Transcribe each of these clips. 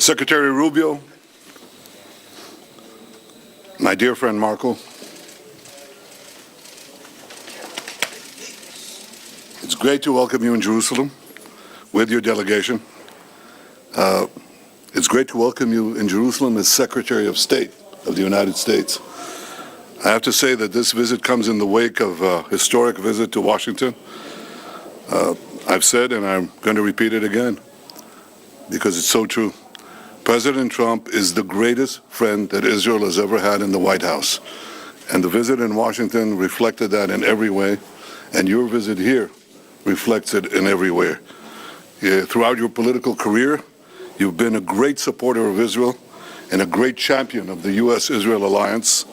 Secretary Rubio, my dear friend Marco, it's great to welcome you in Jerusalem with your delegation. It's great to welcome you in Jerusalem as Secretary of State of the United States. I have to say that this visit comes in the wake of a historic visit to Washington. I've said, and I'm going to repeat it again, because it's so true. President Trump is the greatest friend that Israel has ever had in the White House. And the visit in Washington reflected that in every way, and your visit here reflects it in every way. Throughout your political career, you've been a great supporter of Israel and a great champion of the U.S.-Israel alliance.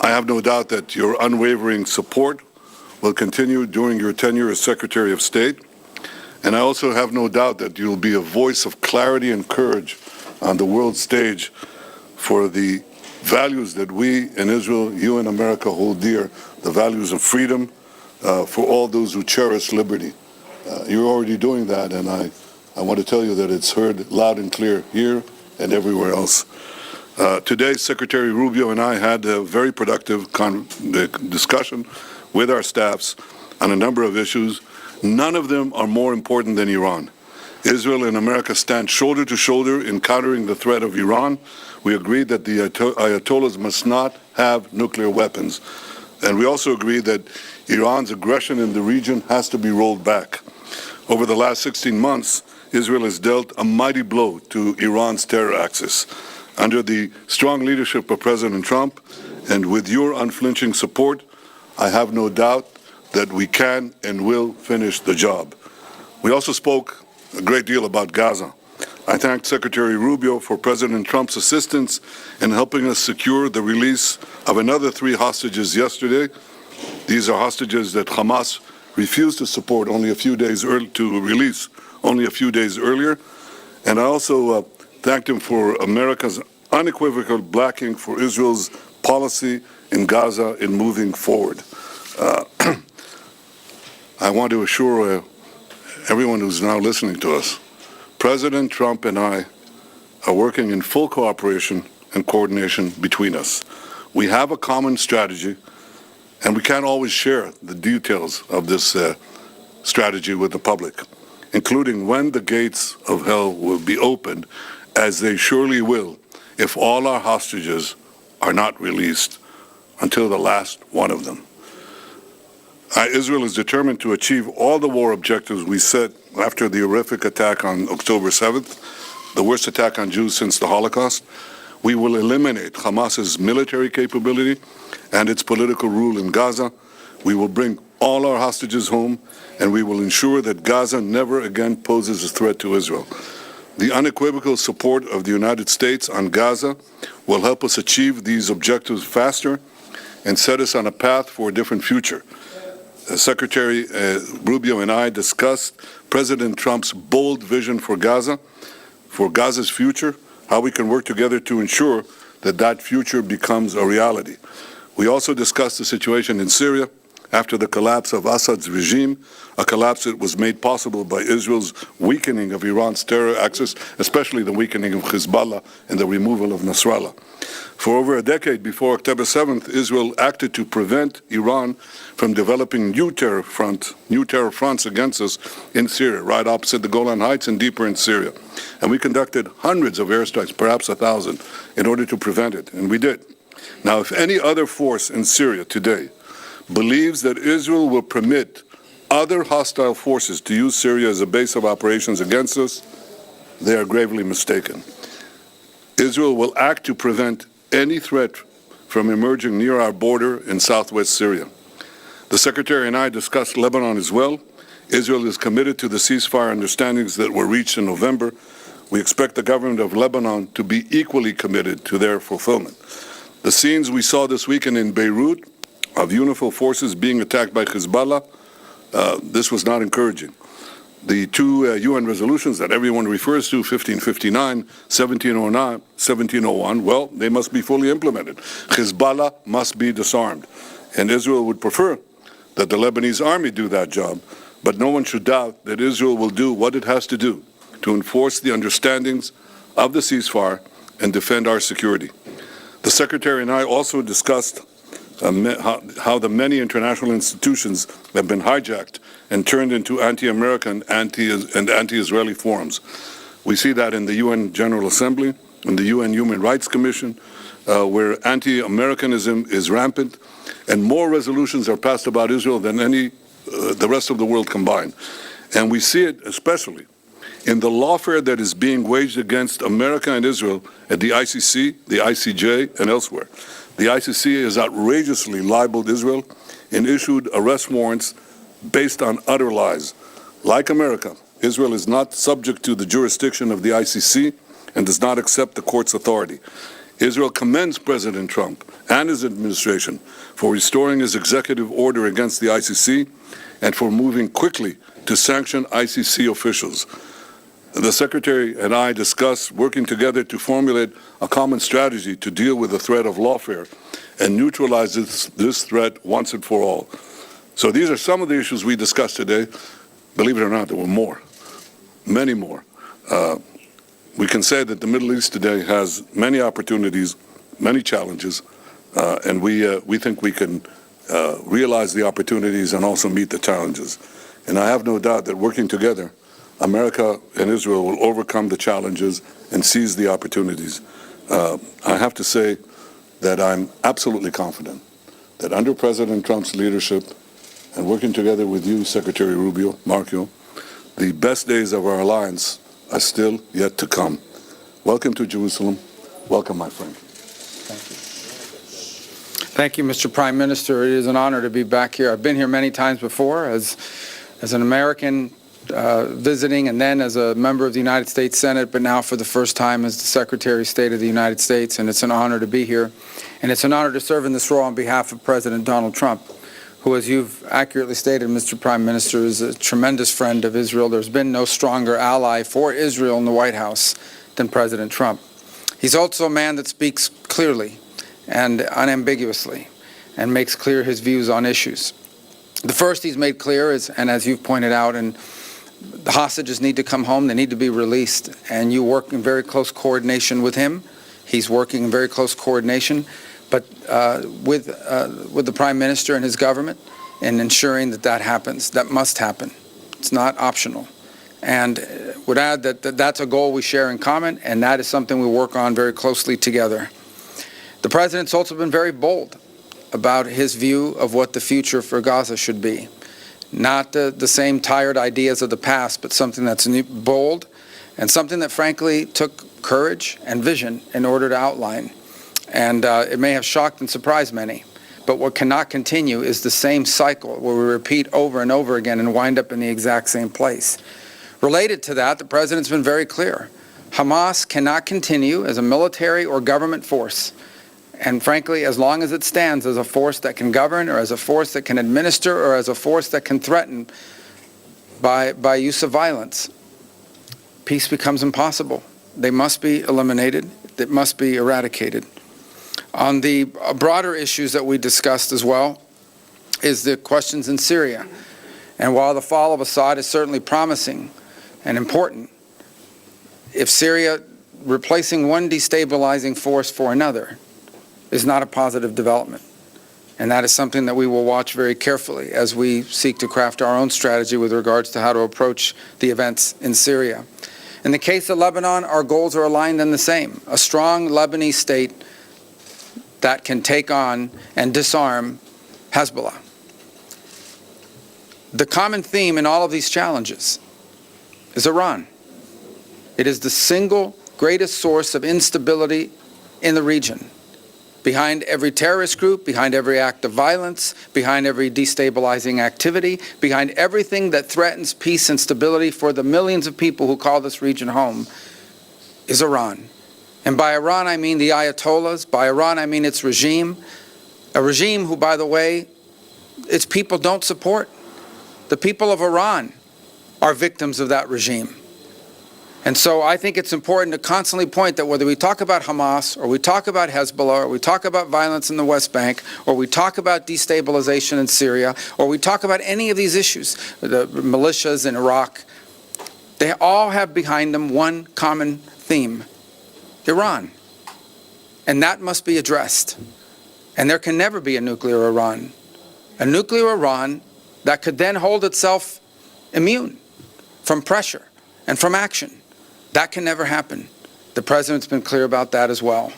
I have no doubt that your unwavering support will continue during your tenure as Secretary of State. And I also have no doubt that you'll be a voice of clarity and courage on the world stage for the values that we in Israel, you in America hold dear, the values of freedom for all those who cherish liberty. You're already doing that, and I want to tell you that it's heard loud and clear here and everywhere else. Today, Secretary Rubio and I had a very productive discussion with our staffs on a number of issues. None of them are more important than Iran. Israel and America stand shoulder to shoulder in countering the threat of Iran. We agreed that the Ayatollahs must not have nuclear weapons. And we also agreed that Iran's aggression in the region has to be rolled back. Over the last 16 months, Israel has dealt a mighty blow to Iran's terror axis. Under the strong leadership of President Trump and with your unflinching support, I have no doubt that we can and will finish the job. We also spoke a great deal about Gaza. I thank Secretary Rubio for President Trump's assistance in helping us secure the release of another 3 hostages yesterday. These are hostages that Hamas refused to support only a few days to release only a few days earlier. And I also thanked him for America's unequivocal backing for Israel's policy in Gaza in moving forward. I want to assure everyone who's now listening to us, President Trump and I are working in full cooperation and coordination between us. We have a common strategy, and we can't always share the details of this strategy with the public, including when the gates of hell will be opened, as they surely will if all our hostages are not released until the last one of them. Israel is determined to achieve all the war objectives we set after the horrific attack on October 7th, the worst attack on Jews since the Holocaust. We will eliminate Hamas's military capability and its political rule in Gaza. We will bring all our hostages home, and we will ensure that Gaza never again poses a threat to Israel. The unequivocal support of the United States on Gaza will help us achieve these objectives faster and set us on a path for a different future. Secretary Rubio and I discussed President Trump's bold vision for Gaza's future, how we can work together to ensure that that future becomes a reality. We also discussed the situation in Syria after the collapse of Assad's regime, a collapse that was made possible by Israel's weakening of Iran's terror axis, especially the weakening of Hezbollah and the removal of Nasrallah. For over a decade before October 7th, Israel acted to prevent Iran from developing new terror fronts against us in Syria, right opposite the Golan Heights and deeper in Syria. And we conducted hundreds of airstrikes, perhaps 1,000, in order to prevent it, and we did. Now, if any other force in Syria today believes that Israel will permit other hostile forces to use Syria as a base of operations against us, they are gravely mistaken. Israel will act to prevent any threat from emerging near our border in southwest Syria. The Secretary and I discussed Lebanon as well. Israel is committed to the ceasefire understandings that were reached in November. We expect the government of Lebanon to be equally committed to their fulfillment. The scenes we saw this weekend in Beirut of UNIFIL forces being attacked by Hezbollah, this was not encouraging. The 2 UN resolutions that everyone refers to, 1559, 1701, well, they must be fully implemented. Hezbollah must be disarmed. And Israel would prefer that the Lebanese army do that job, but no one should doubt that Israel will do what it has to do to enforce the understandings of the ceasefire and defend our security. The Secretary and I also discussed how the many international institutions have been hijacked and turned into anti-American and anti-Israeli forums. We see that in the UN General Assembly, in the UN Human Rights Commission, where anti-Americanism is rampant, and more resolutions are passed about Israel than the rest of the world combined. And we see it especially in the lawfare that is being waged against America and Israel at the ICC, the ICJ, and elsewhere. The ICC has outrageously libeled Israel and issued arrest warrants based on utter lies. Like America, Israel is not subject to the jurisdiction of the ICC and does not accept the court's authority. Israel commends President Trump and his administration for restoring his executive order against the ICC and for moving quickly to sanction ICC officials. The Secretary and I discussed working together to formulate a common strategy to deal with the threat of lawfare and neutralize this threat once and for all. So these are some of the issues we discussed today. Believe it or not, there were more, many more. We can say that the Middle East today has many opportunities, many challenges, and we think we can realize the opportunities and also meet the challenges. And I have no doubt that working together, America and Israel will overcome the challenges and seize the opportunities. I have to say that I'm absolutely confident that under President Trump's leadership and working together with you, Secretary Rubio, Marco, the best days of our alliance are still yet to come. Welcome to Jerusalem. Welcome, my friend. Thank you. Thank you, Mr. Prime Minister. It is an honor to be back here. I've been here many times before as an American visiting and then as a member of the United States Senate, but now for the first time as the Secretary of State of the United States, and it's an honor to be here. And it's an honor to serve in this role on behalf of President Donald Trump, who, as you've accurately stated, Mr. Prime Minister, is a tremendous friend of Israel. There's been no stronger ally for Israel in the White House than President Trump. He's also a man that speaks clearly and unambiguously and makes clear his views on issues. The first he's made clear is, and as you've pointed out, and the hostages need to come home, they need to be released, and you work in very close coordination with him. He's working in very close coordination, but with the Prime Minister and his government in ensuring that that happens. That must happen. It's not optional. And would add that that's a goal we share in common, and that is something we work on very closely together. The President's also been very bold about his view of what the future for Gaza should be. Not the same tired ideas of the past, but something that's bold and something that frankly took courage and vision in order to outline. And it may have shocked and surprised many, but what cannot continue is the same cycle where we repeat over and over again and wind up in the exact same place. Related to that, the President's been very clear. Hamas cannot continue as a military or government force. And frankly, as long as it stands as a force that can govern or as a force that can administer or as a force that can threaten by use of violence, peace becomes impossible. They must be eliminated. They must be eradicated. On the broader issues that we discussed as well is the questions in Syria. And while the fall of Assad is certainly promising and important, if Syria replacing one destabilizing force for another is not a positive development. And that is something that we will watch very carefully as we seek to craft our own strategy with regards to how to approach the events in Syria. In the case of Lebanon, our goals are aligned and the same. A strong Lebanese state that can take on and disarm Hezbollah. The common theme in all of these challenges is Iran. It is the single greatest source of instability in the region. Behind every terrorist group, behind every act of violence, behind every destabilizing activity, behind everything that threatens peace and stability for the millions of people who call this region home, is Iran. And by Iran, I mean the Ayatollahs. By Iran, I mean its regime. A regime who, by the way, its people don't support. The people of Iran are victims of that regime. And so I think it's important to constantly point that whether we talk about Hamas or we talk about Hezbollah or we talk about violence in the West Bank or we talk about destabilization in Syria or we talk about any of these issues, the militias in Iraq, they all have behind them one common theme, Iran. And that must be addressed. And there can never be a nuclear Iran. A nuclear Iran that could then hold itself immune from pressure and from action. That can never happen. The President's been clear about that as well.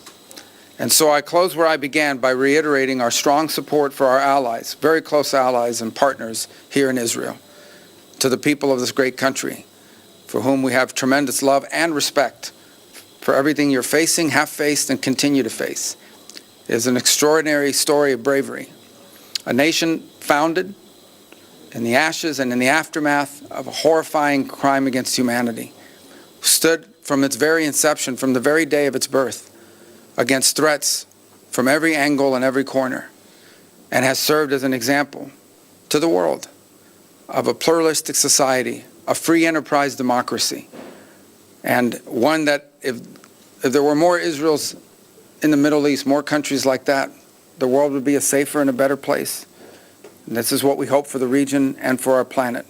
And so I close where I began by reiterating our strong support for our allies, very close allies and partners here in Israel, to the people of this great country, for whom we have tremendous love and respect for everything you're facing, have faced, and continue to face. It is an extraordinary story of bravery. A nation founded in the ashes and in the aftermath of a horrifying crime against humanity, stood from its very inception, from the very day of its birth, against threats from every angle and every corner, and has served as an example to the world of a pluralistic society, a free enterprise democracy, and one that if there were more Israels in the Middle East, more countries like that, the world would be a safer and a better place. And this is what we hope for the region and for our planet.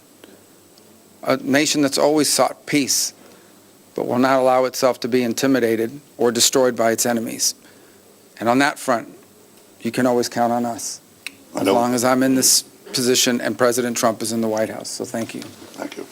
A nation that's always sought peace, but will not allow itself to be intimidated or destroyed by its enemies. And on that front, you can always count on us, as long as I'm in this position and President Trump is in the White House. So thank you. Thank you.